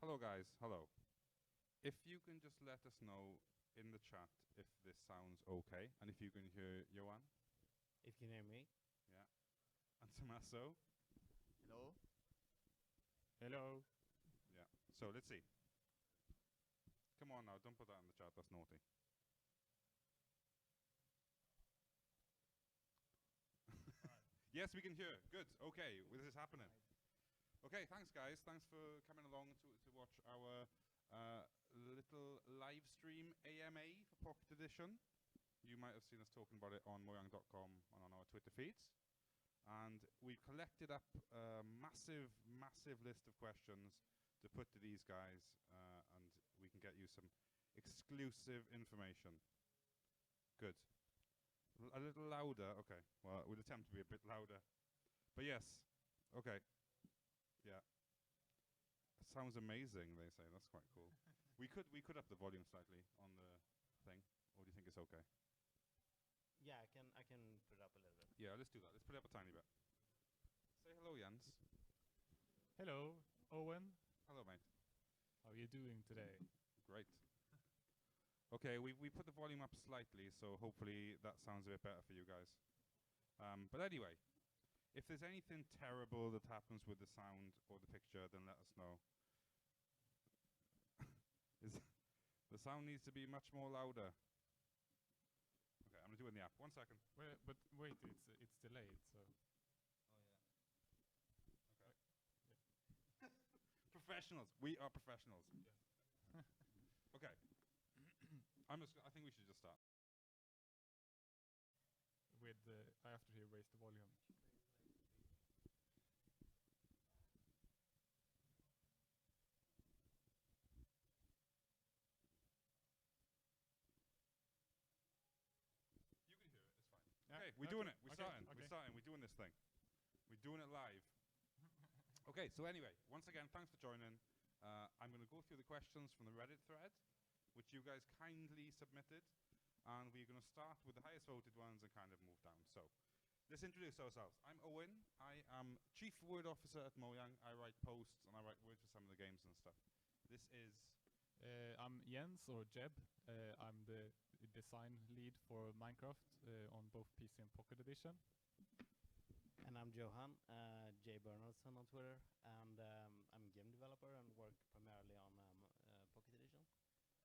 Hello guys, hello. If you can just let us know in the chat if this sounds okay, and if you can hear Johan. If you can hear me. Yeah. And Tommaso. Hello. Hello. Yeah. So let's see. Come on now, don't put that in the chat, that's naughty. Yes, we can hear. Good. Okay, well, this is happening. Okay, thanks guys. Thanks for coming along to watch our little live stream AMA for Pocket Edition. You might have seen us talking about it on mojang.com and on our Twitter feeds. And we've collected up a massive list of questions to put to these guys, and we can get you some exclusive information. Good. A little louder. Okay. Well, we'll attempt to be a bit louder. But yes. Okay. Yeah. Sounds amazing, they say. That's quite cool. we could up the volume slightly on the thing. Or do you think it's okay? Yeah, I can put it up a little bit. Yeah, let's do that. Let's put it up a tiny bit. Say hello, Jens. Hello, Owen. Hello, mate. How are you doing today? Great. Okay, we put the volume up slightly, so hopefully that sounds a bit better for you guys. But anyway, if there's anything terrible that happens with the sound or the picture, then let us know. The sound needs to be much more louder. Okay, I'm gonna do it in the app. 1 second. But wait, it's delayed, so. Oh yeah. Okay. Yeah. Professionals. We are professionals. Yeah. Okay. I think we should just start. With I have to raise the volume. You can hear it. It's fine. Yeah. Okay, we're doing it. We're Okay, starting. okay. We're starting. We're doing this thing. We're doing it live. Okay, so anyway, once again, thanks for joining. I'm going to go through the questions from the Reddit thread, which you guys kindly submitted, and we're going to start with the highest voted ones and kind of move down. So, let's introduce ourselves. I'm Owen. I am Chief Word Officer at Mojang. I write posts and I write words for some of the games and stuff. This is... I'm Jens, or Jeb. I'm the design lead for Minecraft on both PC and Pocket Edition. And I'm Johan, J Bernhardsson on Twitter, and I'm a game developer and work primarily on Pocket Edition.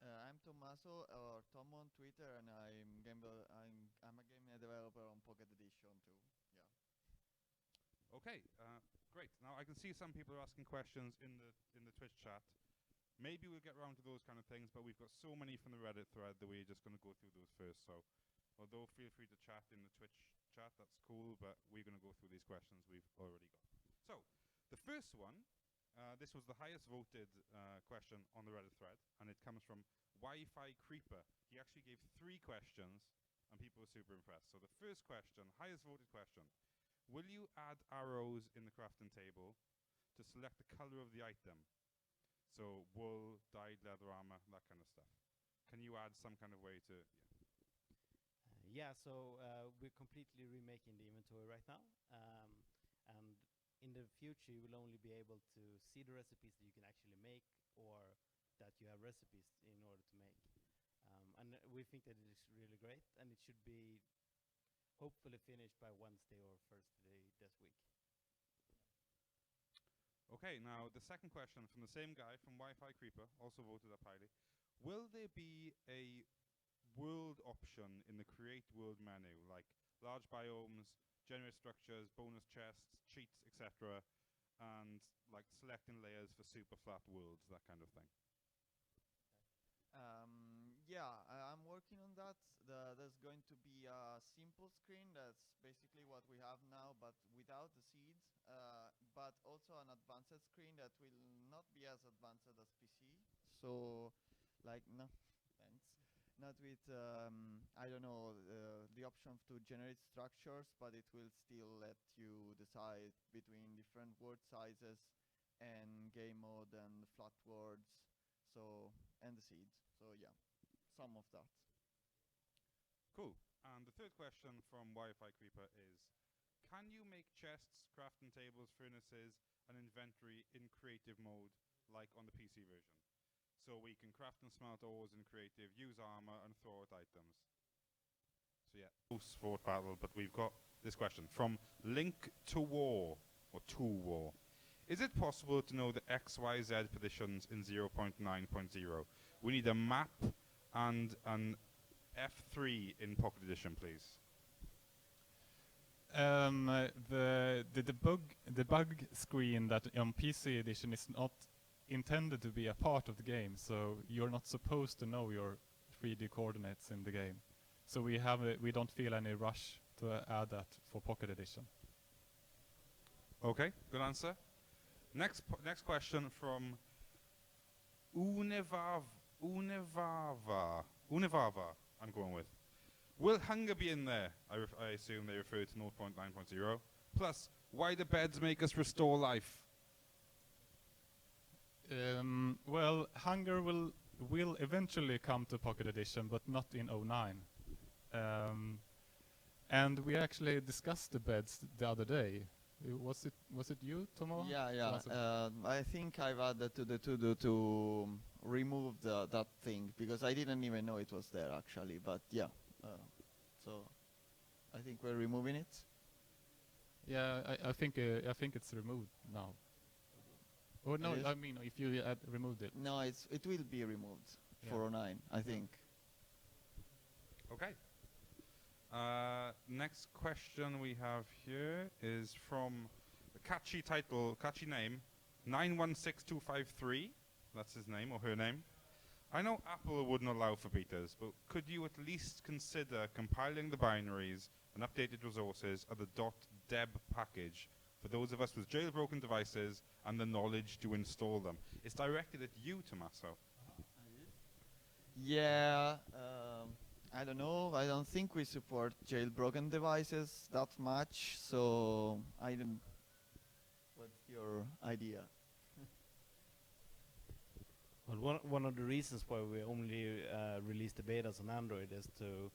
I'm Tommaso, or Tom on Twitter, and I'm a game developer on Pocket Edition too. Yeah. Okay, great. Now I can see some people are asking questions in the Twitch chat. Maybe we'll get around to those kind of things, but we've got so many from the Reddit thread that we're just going to go through those first. So, although feel free to chat in the Twitch chat, that's cool, but we're going to go through these questions we've already got. So, the first one, this was the highest voted question on the Reddit thread, and it comes from Wi-Fi Creeper. He actually gave 3 questions, and people were super impressed. So the first question, highest voted question, will you add arrows in the crafting table to select the color of the item? So wool, dyed leather armor, that kind of stuff. Can you add some kind of way to... Yeah, so we're completely remaking the inventory right now. And in the future, you will only be able to see the recipes that you can actually make, or that you have recipes in order to make. And we think that it is really great, and it should be hopefully finished by Wednesday or Thursday this week. Okay, now the second question from the same guy, from Wi-Fi Creeper, also voted up highly. Will there be a world option in the Create World menu, like large biomes, generate structures, bonus chests, cheats, etc., and like selecting layers for super flat worlds, that kind of thing? Yeah, I'm working on that. There's going to be a simple screen that's basically what we have now, but without the seeds, but also an advanced screen that will not be as advanced as PC. So, like, no, thanks. Not with, I don't know, the option to generate structures, but it will still let you decide between different word sizes and game mode and flat words. So, and the seeds. So yeah, some of that. Cool. And the third question from Wi-Fi Creeper is, can you make chests, crafting tables, furnaces, and inventory in creative mode like on the PC version. So we can craft and smelt ores in creative, use armor, and throw out items. So yeah, post-sport battle, but we've got this question from Link to War, or To War. Is it possible to know the XYZ positions in 0.9.0? We need a map and an F3 in Pocket Edition, please. The debug screen that on PC edition is not intended to be a part of the game, so you're not supposed to know your 3D coordinates in the game. So we don't feel any rush to add that for Pocket Edition. Okay, good answer. Next question from Univava, I'm going with. Will hunger be in there? I assume they refer to 0.9.0. Plus, why do beds make us restore life? Well, hunger will eventually come to Pocket Edition, but not in 09. And we actually discussed the beds the other day. Was it you, Tomo? Yeah. I think I've added to the to-do to remove that thing because I didn't even know it was there actually. But yeah, so I think we're removing it. Yeah, I think it's removed now. Oh no, I mean if you removed it. No, it will be removed for 09, I think. Okay. Next question we have here is from a catchy name, 916253. That's his name or her name. I know Apple wouldn't allow for betas, but could you at least consider compiling the binaries and updated resources of the .deb package for those of us with jailbroken devices and the knowledge to install them? It's directed at you, Tommaso. Yeah, I don't know. I don't think we support jailbroken devices that much, so I don't. What's your idea? Well, one of the reasons why we only release the betas on Android is to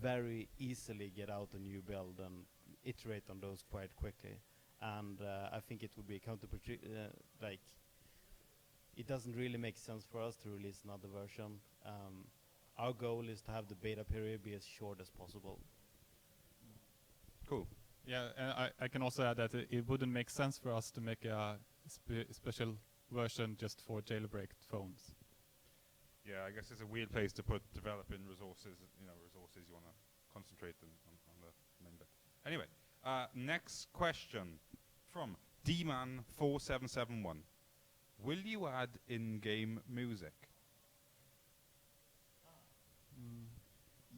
very easily get out a new build and iterate on those quite quickly. And I think it would be counterproductive. Like, it doesn't really make sense for us to release another version. Our goal is to have the beta period be as short as possible. Cool. Yeah, and I can also add that it wouldn't make sense for us to make a special version just for jailbreak phones. Yeah, I guess it's a weird place to put developing resources, resources you want to concentrate on the main bit. Anyway, next question from dman4771. Will you add in-game music?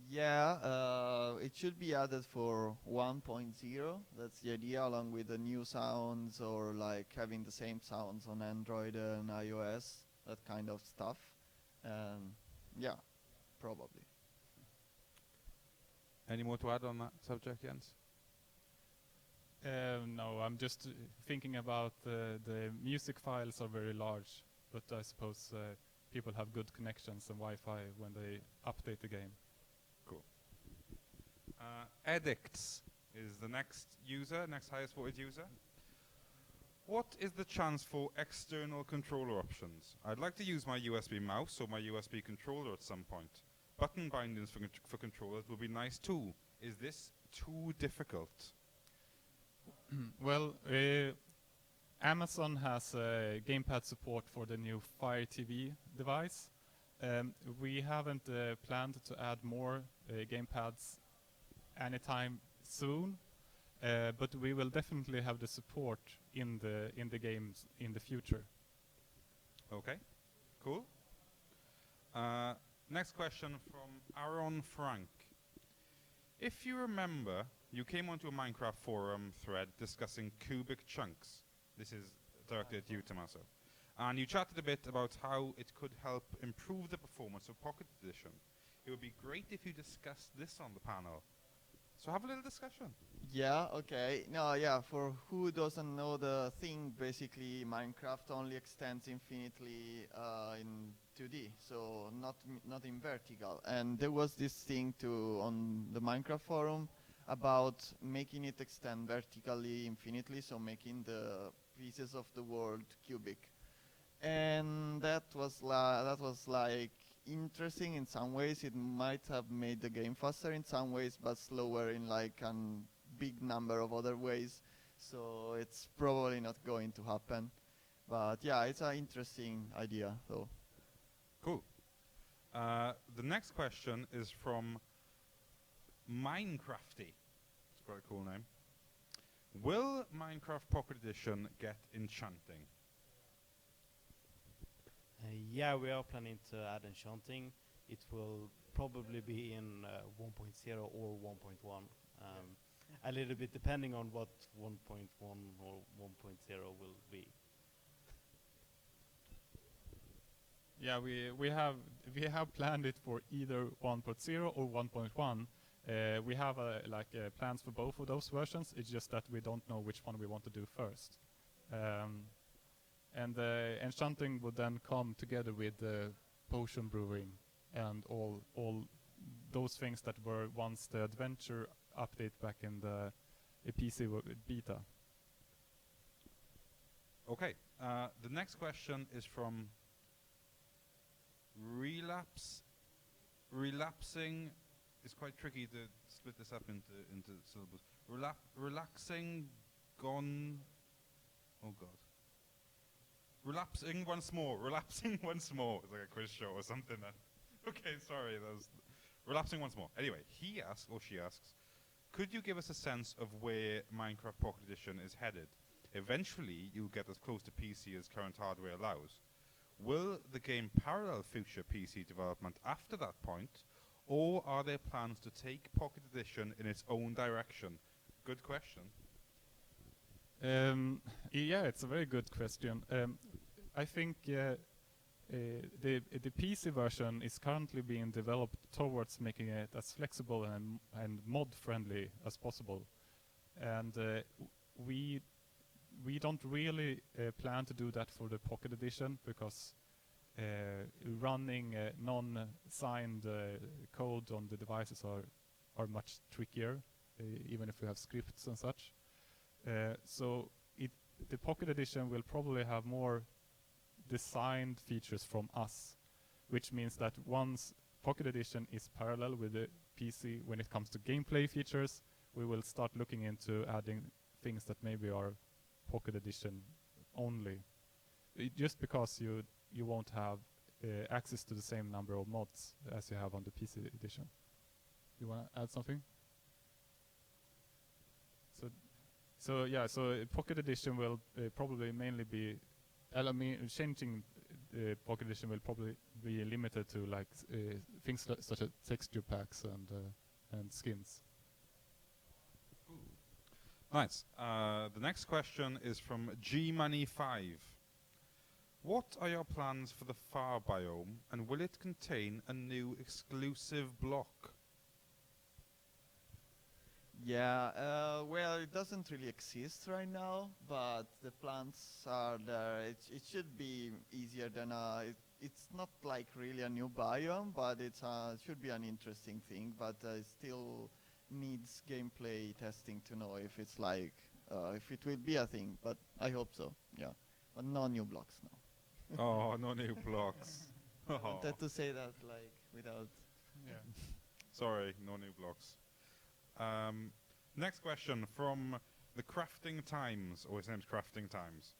Yeah, it should be added for 1.0. That's the idea, along with the new sounds or like having the same sounds on Android and iOS, that kind of stuff. Yeah, probably. Any more to add on that subject, Jens? No, I'm just thinking about the music files are very large, but I suppose people have good connections and Wi-Fi when they update the game. Cool. Addicts is the next highest voted user. What is the chance for external controller options? I'd like to use my USB mouse or my USB controller at some point. Button bindings for controllers will be nice too. Is this too difficult? Well, Amazon has gamepad support for the new Fire TV device. We haven't planned to add more gamepads anytime soon, but we will definitely have the support in the games in the future. Okay, cool. Next question from Aaron Frank. If you remember, you came onto a Minecraft forum thread discussing cubic chunks. This is directed at you, Tommaso. And you chatted a bit about how it could help improve the performance of Pocket Edition. It would be great if you discussed this on the panel. So have a little discussion. Yeah, okay. No, yeah, for who doesn't know the thing, basically Minecraft only extends infinitely in 2D, so not in vertical. And there was this thing too on the Minecraft forum about making it extend vertically infinitely, so making the pieces of the world cubic. and that was like interesting in some ways. It might have made the game faster in some ways, but slower in like a big number of other ways. So it's probably not going to happen. But yeah, it's an interesting idea, though. Cool. The next question is from Minecrafty. It's quite a cool name. Will Minecraft Pocket Edition get Enchanting? Yeah, we are planning to add Enchanting. It will probably be in 1.0 or 1.1. A little bit depending on what 1.1 or 1.0 will be. Yeah, we have planned it for either 1.0 or 1.1. We have plans for both of those versions. It's just that we don't know which one we want to do first. And Enchanting would then come together with potion brewing and all those things that were once the adventure update back in the PC beta. Okay. The next question is from Relapsing. It's quite tricky to split this up into syllables. Relaxing gone. Oh God. Relapsing once more. Relapsing once more. It's like a quiz show or something. Okay, sorry. That was relapsing once more. Anyway, he asks, or she asks, could you give us a sense of where Minecraft Pocket Edition is headed? Eventually, you'll get as close to PC as current hardware allows. Will the game parallel future PC development after that point, or are there plans to take Pocket Edition in its own direction? Good question. Yeah, it's a very good question. I think the PC version is currently being developed towards making it as flexible and mod friendly as possible, and we don't really plan to do that for the Pocket Edition because running non-signed code on the devices are much trickier, even if we have scripts and such. So the Pocket Edition will probably have more designed features from us, which means that once Pocket Edition is parallel with the PC when it comes to gameplay features, we will start looking into adding things that maybe are Pocket Edition only. Just because you won't have access to the same number of mods as you have on the PC edition. You want to add something? So Pocket Edition will probably mainly be, changing Pocket Edition will probably be limited to like things such as texture packs and skins. Nice. The next question is from GMoney5. What are your plans for the far biome, and will it contain a new exclusive block? Yeah, well, it doesn't really exist right now, but the plants are there. It should be easier than it's not like really a new biome, but it should be an interesting thing. But it still needs gameplay testing to know if it's like if it will be a thing. But I hope so. Yeah, but no new blocks now. Oh, no new blocks. I wanted to say that like without. Yeah. Sorry, no new blocks. Next question from the Crafting Times, or his name's Crafting Times.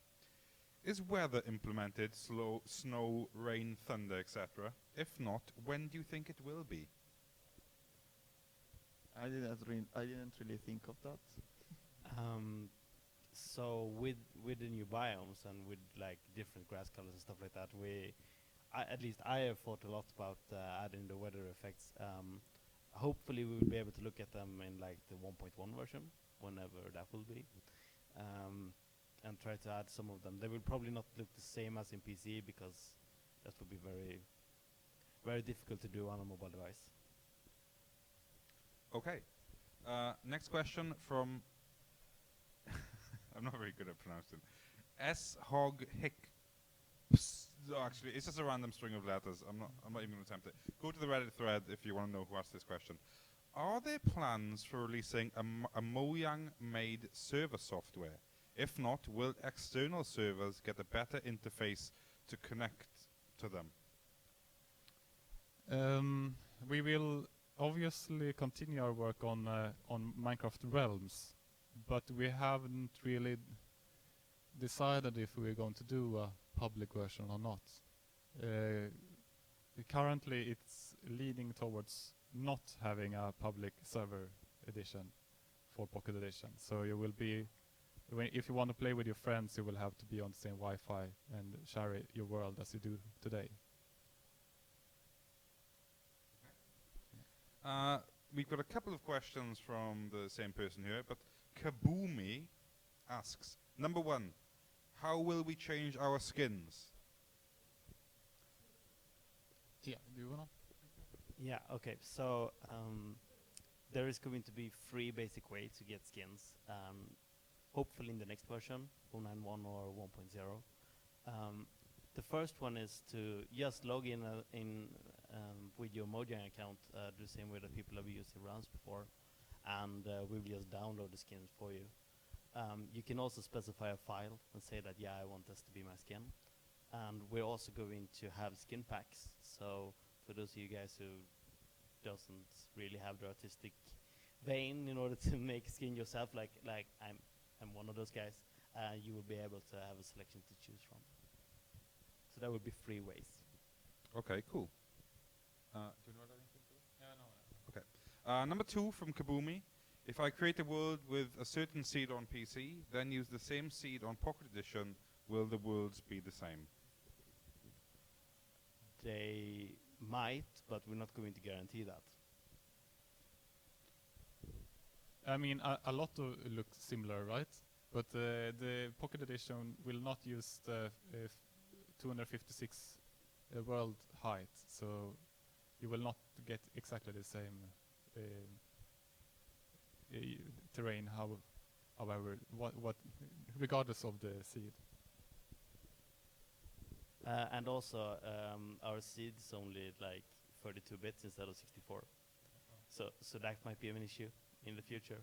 Is weather implemented, snow, rain, thunder, etc.? If not, when do you think it will be? I didn't really think of that. So with the new biomes and with like different grass colors and stuff like that, at least I have thought a lot about adding the weather effects. Hopefully we will be able to look at them in like the 1.1 version, whenever that will be, and try to add some of them. They will probably not look the same as in PC because that would be very, very difficult to do on a mobile device. Okay. Next question from I'm not very good at pronouncing. S-Hog Hick. No, actually, it's just a random string of letters. I'm not even going to attempt it. Go to the Reddit thread if you want to know who asked this question. Are there plans for releasing a Mojang-made server software? If not, will external servers get a better interface to connect to them? We will obviously continue our work on Minecraft Realms, but we haven't really decided if we're going to do a public version or not. Currently, it's leaning towards not having a public server edition for Pocket Edition. So you will be, if you want to play with your friends, you will have to be on the same Wi-Fi and share your world as you do today. We've got a couple of questions from the same person here, but Kaboomi asks, number one, how will we change our skins? Yeah, do you wanna? Yeah, okay. So there is going to be 3 basic ways to get skins. Hopefully in the next version, 0.91 or 1.0. The first one is to just log in with your Mojang account, the same way that people have used the rounds before, and we will just download the skins for you. You can also specify a file and say that, yeah, I want this to be my skin. And we're also going to have skin packs. So for those of you guys who doesn't really have the artistic vein in order to make a skin yourself, like I'm one of those guys, you will be able to have a selection to choose from. So that would be 3 ways. Okay, cool. Do you know what I think? Yeah, no. Okay. Number 2 from Kaboomi. If I create a world with a certain seed on PC, then use the same seed on Pocket Edition, will the worlds be the same? They might, but we're not going to guarantee that. I mean, a lot of look similar, right? But the Pocket Edition will not use the 256 world height, so you will not get exactly the same terrain. However, what regardless of the seed. And also, our seed is only like 32 bits instead of 64. So that might be an issue in the future.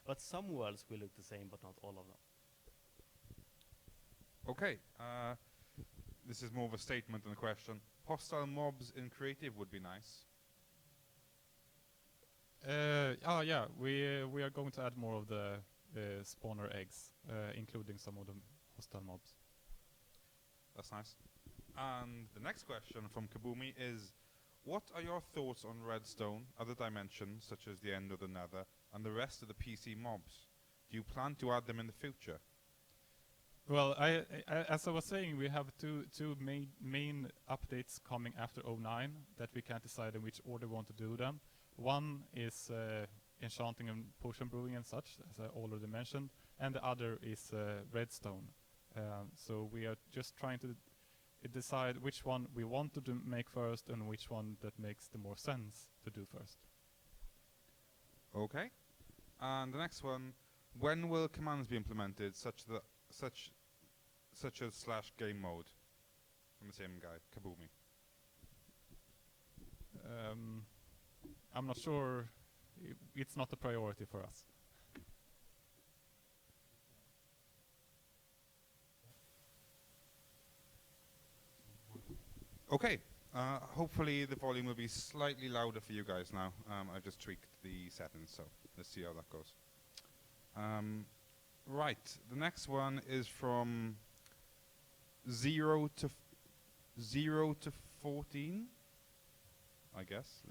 But some worlds will look the same, but not all of them. Okay. This is more of a statement than a question. Hostile mobs in creative would be nice. Yeah, we are going to add more of the spawner eggs, including some of the hostile mobs. That's nice. And the next question from Kaboomi is, what are your thoughts on Redstone, other dimensions such as the end of the Nether, and the rest of the PC mobs? Do you plan to add them in the future? Well, as I was saying, we have two main updates coming after 09 that we can't decide in which order we want to do them. One is Enchanting and potion brewing and such, as I already mentioned, and the other is Redstone. So we are just trying to decide which one we want to make first and which one that makes the more sense to do first. Okay. And the next one, when will commands be implemented such as /game mode? From the same guy, Kaboomi. I'm not sure. It's not a priority for us. Okay. Hopefully the volume will be slightly louder for you guys now. I've just tweaked the settings, so let's see how that goes. Right. The next one is from 0 to 14, I guess.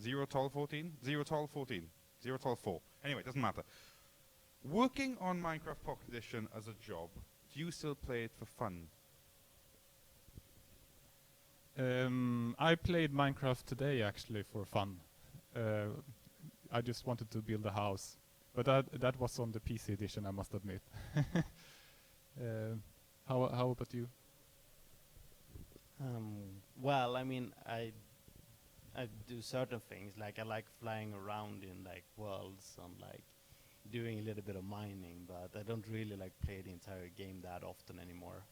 0 tall 14? 0 tall 14. 0 tall 4. Anyway, doesn't matter. Working on Minecraft Pocket Edition as a job, do you still play it for fun? I played Minecraft today actually for fun. I just wanted to build a house, but that was on the PC edition, I must admit. How about you? Well, I mean, I do certain things, like I like flying around in like worlds and like doing a little bit of mining, but I don't really like play the entire game that often anymore.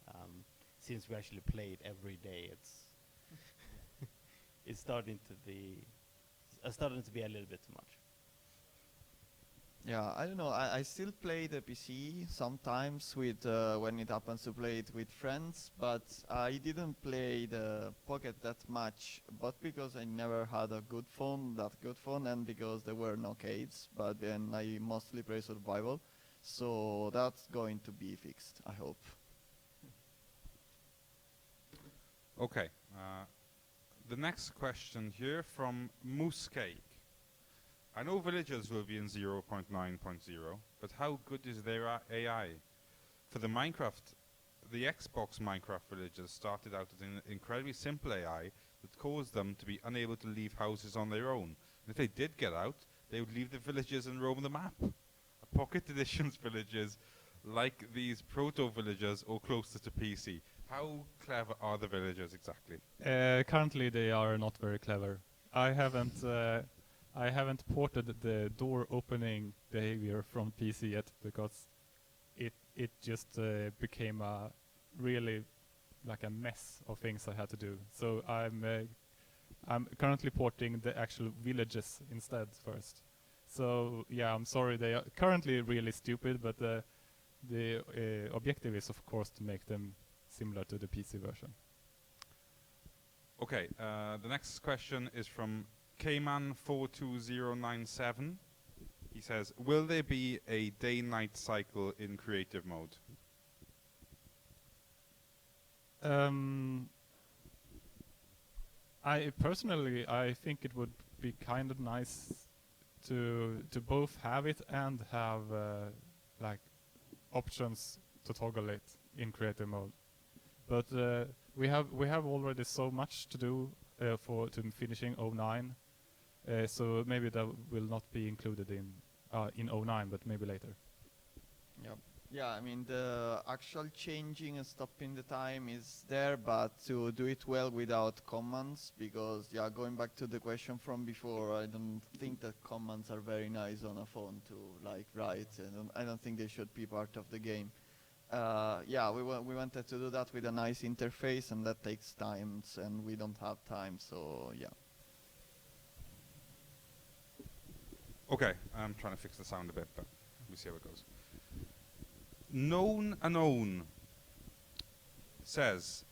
Since we actually play it every day, it's starting to be a little bit too much. Yeah, I don't know. I still play the PC sometimes with when it happens to play it with friends, but I didn't play the Pocket that much, but because I never had a good phone, and because there were no arcades. But then I mostly play survival, so that's going to be fixed, I hope. Okay. The next question here from Moose Cake. I know villagers will be in 0.9.0, but how good is their AI? For the Xbox Minecraft villagers started out as an incredibly simple AI that caused them to be unable to leave houses on their own. And if they did get out, they would leave the villages and roam the map. Pocket Edition's villagers like these proto-villagers or closer to PC. How clever are the villagers exactly? Currently, they are not very clever. I haven't ported the door opening behavior from PC yet because it just became a really like a mess of things I had to do. So I'm currently porting the actual villages instead first. So yeah, I'm sorry, they are currently really stupid, but the objective is of course to make them similar to the PC version. Okay, the next question is from Kman42097. He says, will there be a day-night cycle in creative mode? I personally think it would be kind of nice to both have it and have like options to toggle it in creative mode. But we have already so much to do to finishing 09, so maybe that will not be included in 09, but maybe later. Yep. Yeah, I mean the actual changing and stopping the time is there, but to do it well without commands, because yeah, going back to the question from before, I don't think that commands are very nice on a phone to like write, and I don't think they should be part of the game. Yeah, we wanted to do that with a nice interface, and that takes time, and we don't have time, so yeah. Okay, I'm trying to fix the sound a bit, but we'll see how it goes. Known Unknown says,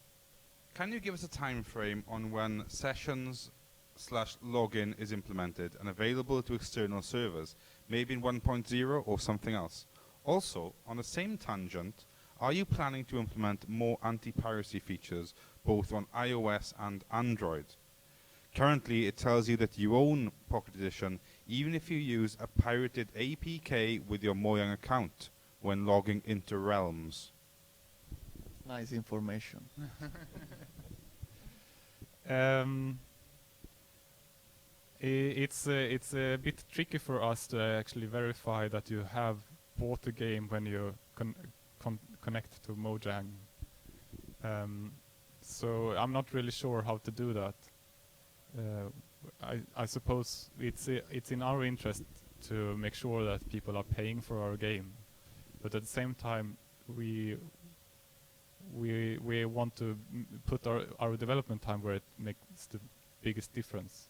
can you give us a time frame on when sessions/login is implemented and available to external servers, maybe in 1.0 or something else? Also, on the same tangent, are you planning to implement more anti-piracy features both on iOS and Android? Currently, it tells you that you own Pocket Edition even if you use a pirated APK with your Mojang account when logging into Realms. Nice information. It's a bit tricky for us to actually verify that you have bought the game when you connect to Mojang. So I'm not really sure how to do that. I suppose it's in our interest to make sure that people are paying for our game, but at the same time we want to put our development time where it makes the biggest difference.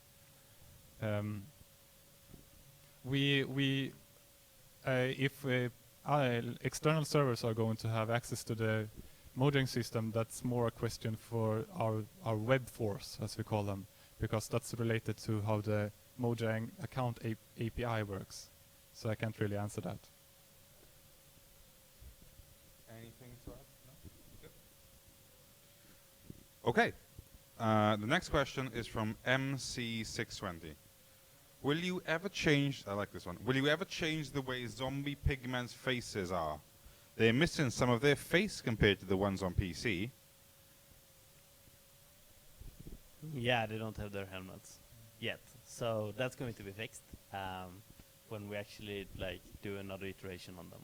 If external servers are going to have access to the Mojang system, that's more a question for our web force, as we call them, because that's related to how the Mojang account API works. So I can't really answer that. Anything to add? No? Good. Okay. The next question is from MC620. Will you ever change, I like this one, will you ever change the way zombie Pigments' faces are? They're missing some of their face compared to the ones on PC. Yeah, they don't have their helmets yet, so that's going to be fixed when we actually like do another iteration on them.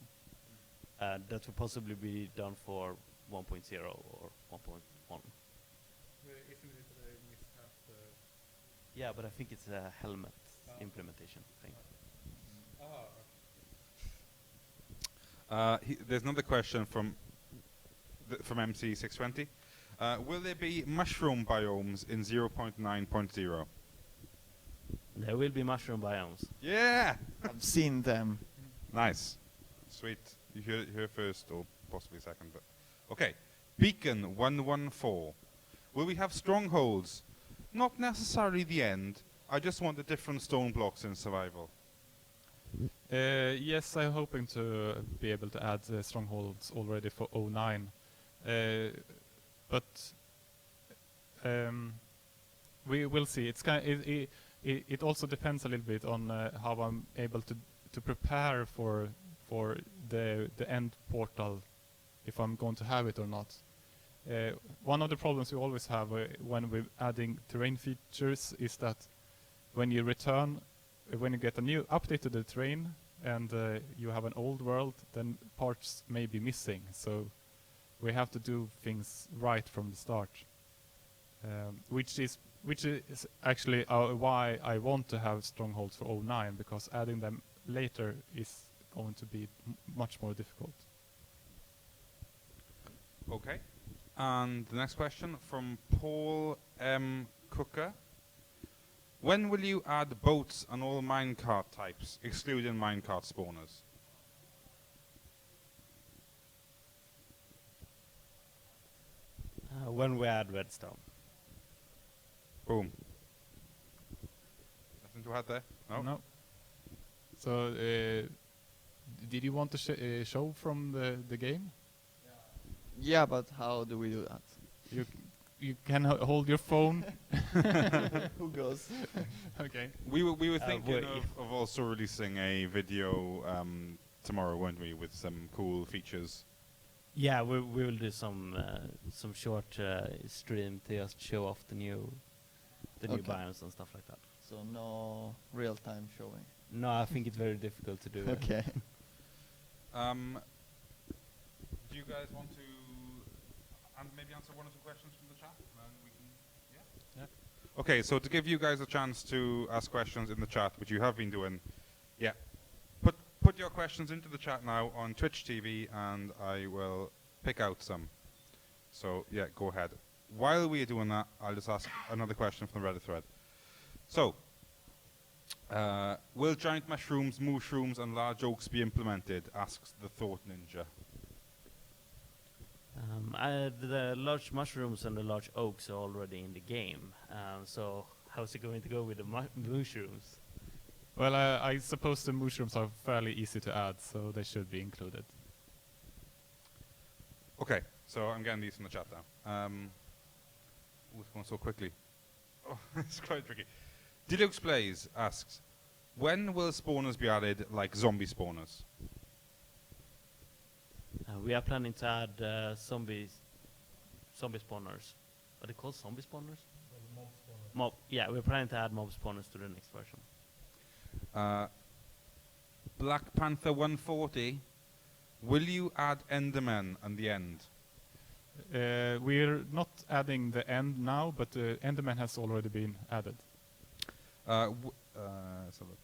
That will possibly be done for 1.0 or 1.1. Yeah, but I think it's a helmet implementation thing. There's another question from MC620. Will there be mushroom biomes in 0.9.0? There will be mushroom biomes. Yeah! I've seen them. Nice. Sweet. You hear it here first, or possibly second, but okay. Beacon 114. Will we have strongholds? Not necessarily the end. I just want the different stone blocks in survival. Yes, I'm hoping to be able to add strongholds already for 09. But we will see. It also depends a little bit on how I'm able to prepare for the end portal, if I'm going to have it or not. One of the problems we always have when we're adding terrain features is that when you return, when you get a new update to the terrain and you have an old world, then parts may be missing. So we have to do things right from the start, which is actually why I want to have strongholds for 09, because adding them later is going to be much more difficult. Okay. And the next question from Paul M. Cooker. When will you add boats and all minecart types, excluding minecart spawners? When we add redstone. Boom. Nothing to add there? No? No. So, did you want to show from the game? Yeah, but how do we do that? You can hold your phone. Who goes? Okay. We were thinking wait. of also releasing a video tomorrow, weren't we, with some cool features. Yeah, we will do some short stream to just show off the new Okay. biomes and stuff like that. So no real-time showing. No, I think it's very difficult to do. Okay. Do you guys want to maybe answer one or two questions from the chat? And then we can, yeah? Okay, so to give you guys a chance to ask questions in the chat, which you have been doing, yeah. Put your questions into the chat now on Twitch TV, and I will pick out some. So, yeah, go ahead. While we are doing that, I'll just ask another question from the Reddit thread. So, will giant mushrooms, and large oaks be implemented? Asks the Thought Ninja. The large mushrooms and the large oaks are already in the game. So how's it going to go with the mushrooms? Well, I suppose the mushrooms are fairly easy to add, so they should be included. Okay, so I'm getting these from the chat now. It's going so quickly. Oh, it's quite tricky. Deluxe Plays asks, when will spawners be added like zombie spawners? We are planning to add zombie spawners. Are they called zombie spawners? Mob. Yeah, we're planning to add mob spawners to the next version. Black Panther 140, will you add Enderman and the end? We're not adding the end now, but Enderman has already been added. Let's have a look.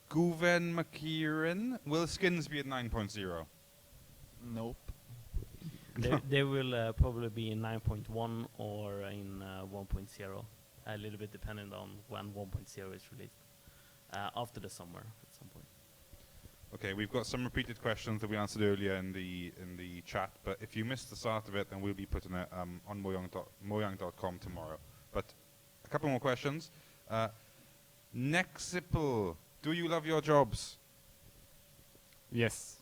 Guven McKieran, will skins be at 9.0? Nope. They will probably be in 9.1 or in 1.0, a little bit depending on when 1.0 is released. After the summer at some point. Okay, we've got some repeated questions that we answered earlier in the chat, but if you missed the start of it, then we'll be putting it on mojang.com tomorrow. But a couple more questions. Nexipple, do you love your jobs? Yes.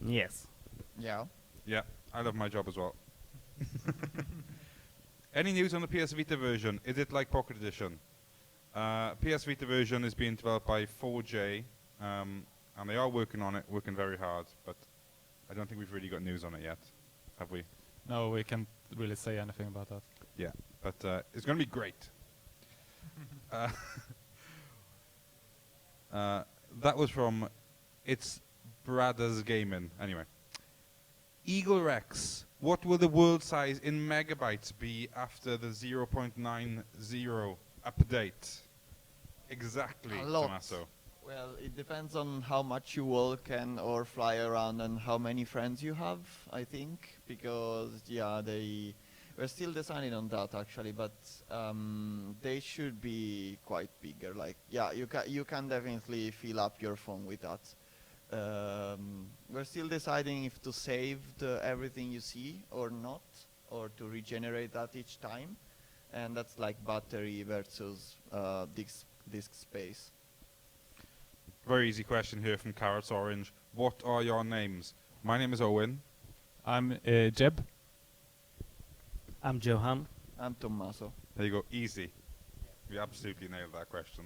Yes. Yeah. Yeah, I love my job as well. Any news on the PS Vita version? Is it like Pocket Edition? PS Vita version is being developed by 4J, and they are working on it, working very hard, but I don't think we've really got news on it yet, have we? No, we can't really say anything about that. Yeah, but it's going to be great. That was from It's Brothers Gaming. Anyway. Eagle Rex, what will the world size in megabytes be after the 0.90 update? Exactly, A lot. Tommaso. Well, it depends on how much you walk and or fly around and how many friends you have, I think, because yeah, we're still designing on that actually, but they should be quite bigger. Like, yeah, you can definitely fill up your phone with that. We're still deciding if to save everything you see or not, or to regenerate that each time, and that's like battery versus disk space. Very easy question here from Carrots Orange. What are your names? My name is Owen. I'm Jeb. I'm Johan. I'm Tommaso. There you go, easy. We absolutely nailed that question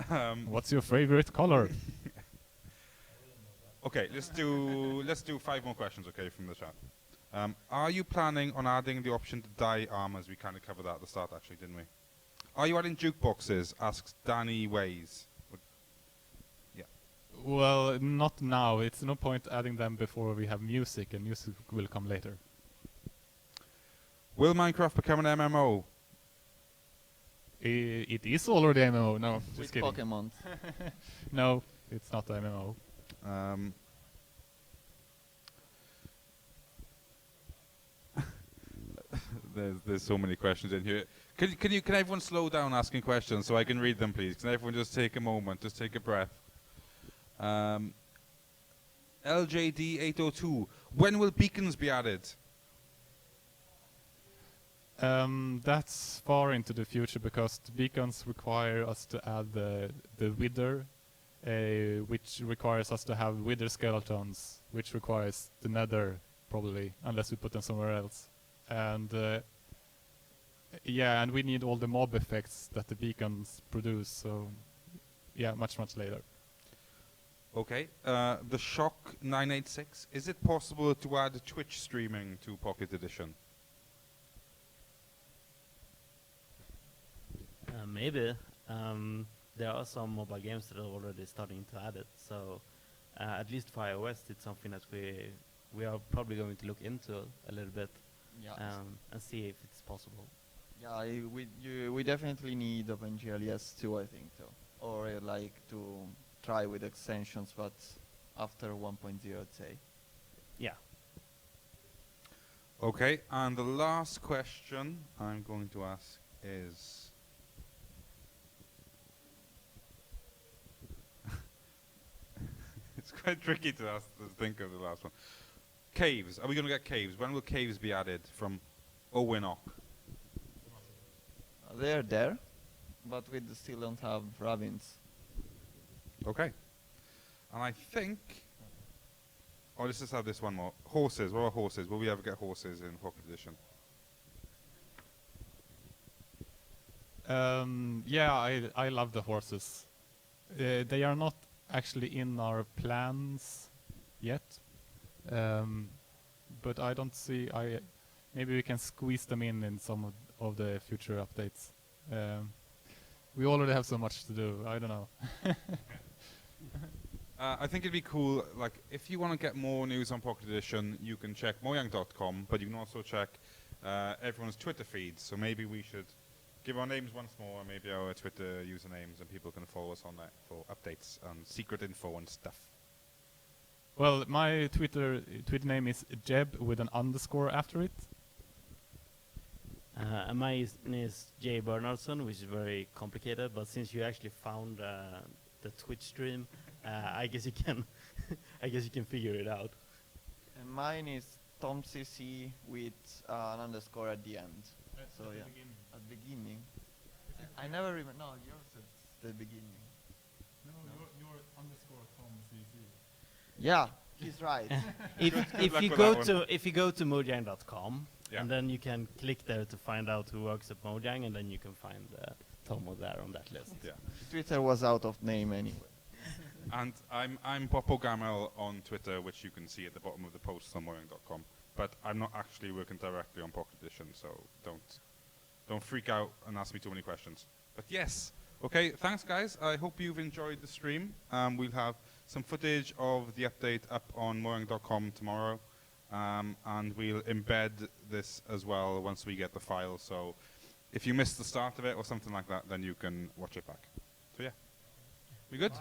then. What's your favorite color? Okay, let's do 5 more questions, okay, from the chat. Are you planning on adding the option to dye armors? We kind of covered that at the start, actually, didn't we? Are you adding jukeboxes? Asks Danny Ways. Yeah. Well, not now. It's no point adding them before we have music, and music will come later. Will Minecraft become an MMO? It is already MMO. No, just With kidding. Pokemon. No, it's not MMO. There's so many questions in here. Can everyone slow down asking questions so I can read them, please? Can everyone just take a moment, just take a breath? LJD802. When will Peakins be added? That's far into the future because the beacons require us to add the wither, which requires us to have wither skeletons, which requires the nether probably, unless we put them somewhere else. And yeah, and we need all the mob effects that the beacons produce. So yeah, much later. Okay. The Shock 986. Is it possible to add Twitch streaming to Pocket Edition? Maybe. There are some mobile games that are already starting to add it. So at least for iOS, it's something that we are probably going to look into a little bit, Yeah. and see if it's possible. Yeah, we definitely need OpenGLES too, I think, though. Or like to try with extensions, but after 1.0, I'd say. Yeah. Okay, and the last question I'm going to ask is... It's quite tricky to think of the last one. Caves. Are we going to get caves? When will caves be added? From Owenock. They're there, but we still don't have ravines. Okay. And I think... Oh, let's just have this one more. Horses. What about horses? Will we ever get horses in Pocket Edition? Yeah, I love the horses. They are not actually in our plans yet, but I don't see. Maybe we can squeeze them in some of the future updates. We already have so much to do. I don't know. I think it'd be cool, like, if you want to get more news on Pocket Edition, you can check mojang.com, but you can also check everyone's Twitter feeds. So maybe we should give our names once more, and maybe our Twitter usernames, and people can follow us on that for updates and secret info and stuff. Well, my Twitter name is Jeb with an underscore after it. And my name is Jay Bernardson, which is very complicated, but since you actually found the Twitch stream, I guess you can figure it out. And mine is TomCC with an underscore at the end. So yeah, at the beginning. I never remember. No, yours is the beginning. No, your underscore Tom CC. Yeah, he's right. If you go to mojang.com, Yeah. and then you can click there to find out who works at Mojang, and then you can find Tomo there on that list. Yeah. Twitter was out of name anyway. And I'm Popo Gamel on Twitter, which you can see at the bottom of the post on mojang.com. But I'm not actually working directly on Pocket Edition, so don't freak out and ask me too many questions. But yes, okay, thanks guys. I hope you've enjoyed the stream. We'll have some footage of the update up on mojang.com tomorrow. And we'll embed this as well once we get the file. So if you missed the start of it or something like that, then you can watch it back. So yeah. We good?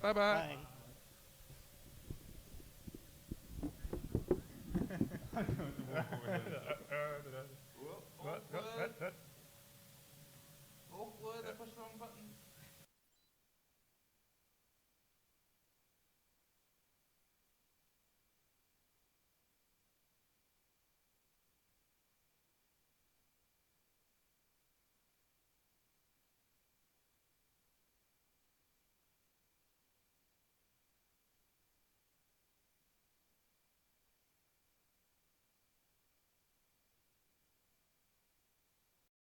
Bye-bye. Bye. I don't know.